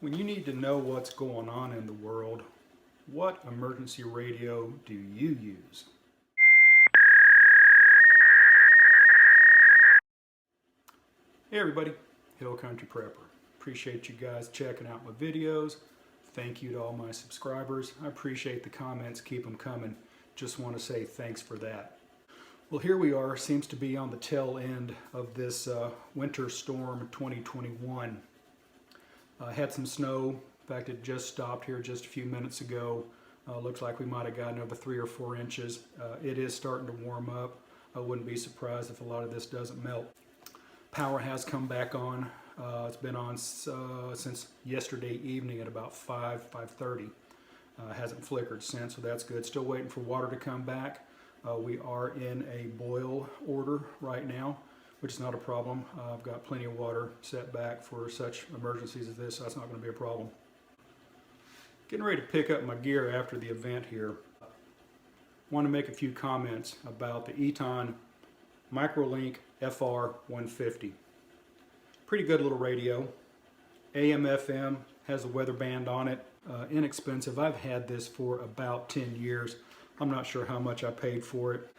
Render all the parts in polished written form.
When you need to know what's going on in the world, what emergency radio do you use? Hey everybody, Hill Country Prepper. Appreciate you guys checking out my videos. Thank you to all my subscribers. I appreciate the comments, keep them coming. Just want to say thanks for that. Well, here we are, seems to be on the tail end of this winter storm 2021. Had some snow. In fact, it just stopped here just a few minutes ago. Looks like we might have got another 3 or 4 inches. It is starting to warm up. I wouldn't be surprised if a lot of this doesn't melt. Power has come back on. It's been on since yesterday evening at about 5:30. Hasn't flickered since, so that's good. Still waiting for water to come back. We are in a boil order right now, which is not a problem. I've got plenty of water set back for such emergencies as this, so that's not going to be a problem. Getting ready to pick up my gear after the event here. Want to make a few comments about the Eton Microlink FR150. Pretty good little radio. AM, FM, has a weather band on it. Inexpensive. I've had this for about 10 years. I'm not sure how much I paid for it.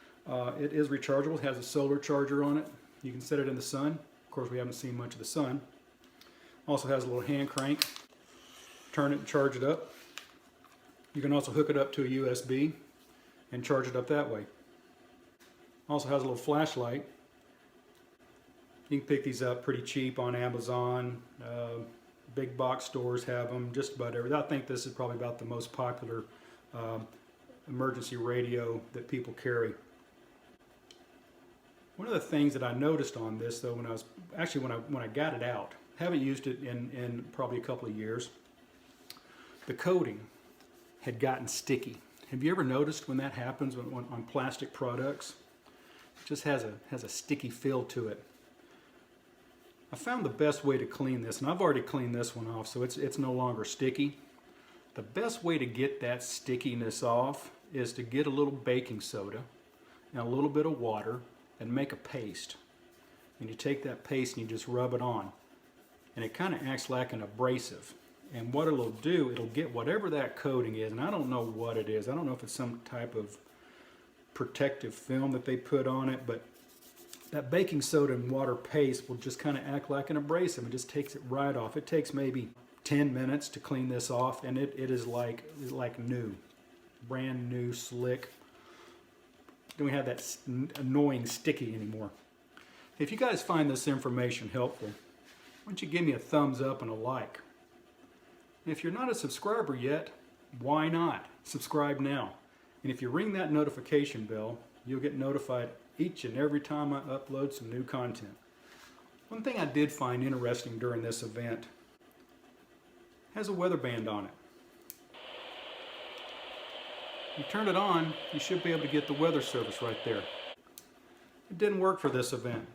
It is rechargeable. It has a solar charger on it. You can set it in the sun. Of course, we haven't seen much of the sun. Also has a little hand crank. Turn it and charge it up. You can also hook it up to a USB and charge it up that way. Also has a little flashlight. You can pick these up pretty cheap on Amazon. Big box stores have them, just about everything. I think this is probably about the most popular emergency radio that people carry. One of the things that I noticed on this, though, when I got it out, haven't used it in probably a couple of years, the coating had gotten sticky. Have you ever noticed when that happens on plastic products? It just has a sticky feel to it. I found the best way to clean this, and I've already cleaned this one off, so it's no longer sticky. The best way to get that stickiness off is to get a little baking soda and a little bit of water and make a paste. And you take that paste and you just rub it on. And it kind of acts like an abrasive. And what it'll do, it'll get whatever that coating is, and I don't know what it is. I don't know if it's some type of protective film that they put on it, but that baking soda and water paste will just kind of act like an abrasive. It just takes it right off. It takes maybe 10 minutes to clean this off, and it is like new. Brand new, slick. Don't have that annoying sticky anymore. If you guys find this information helpful, why don't you give me a thumbs up and a like. If you're not a subscriber yet, why not? Subscribe now. And if you ring that notification bell, you'll get notified each and every time I upload some new content. One thing I did find interesting during this event has a weather band on it. You turn it on, you should be able to get the weather service right there. It didn't work for this event.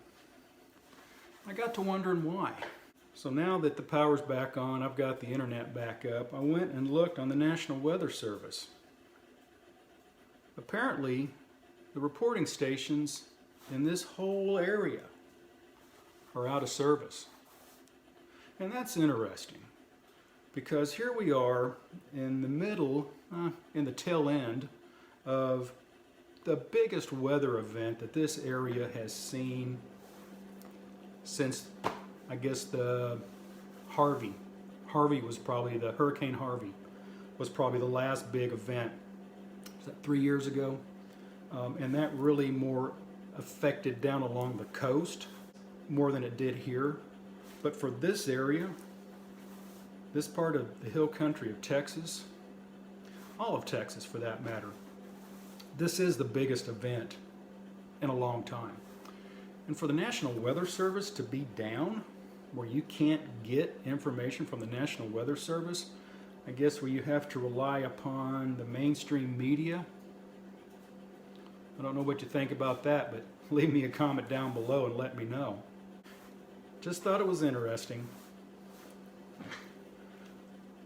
I got to wondering why. So now that the power's back on, I've got the internet back up, I went and looked on the National Weather Service. Apparently, the reporting stations in this whole area are out of service. And that's interesting, because here we are in the middle, in the tail end of the biggest weather event that this area has seen since, I guess, the Hurricane Harvey was probably the last big event. Was that 3 years ago? And that really more affected down along the coast more than it did here. But for this area, this part of the hill country of Texas, all of Texas for that matter, this is the biggest event in a long time. And for the National Weather Service to be down, where you can't get information from the National Weather Service, I guess where you have to rely upon the mainstream media. I don't know what you think about that, but leave me a comment down below and let me know. Just thought it was interesting.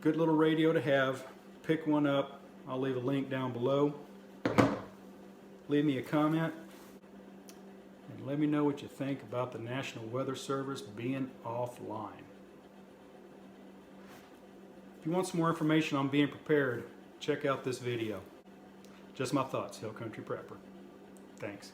Good little radio to have. Pick one up. I'll leave a link down below. Leave me a comment and let me know what you think about the National Weather Service being offline. If you want some more information on being prepared, check out this video. Just my thoughts, Hill Country Prepper. Thanks.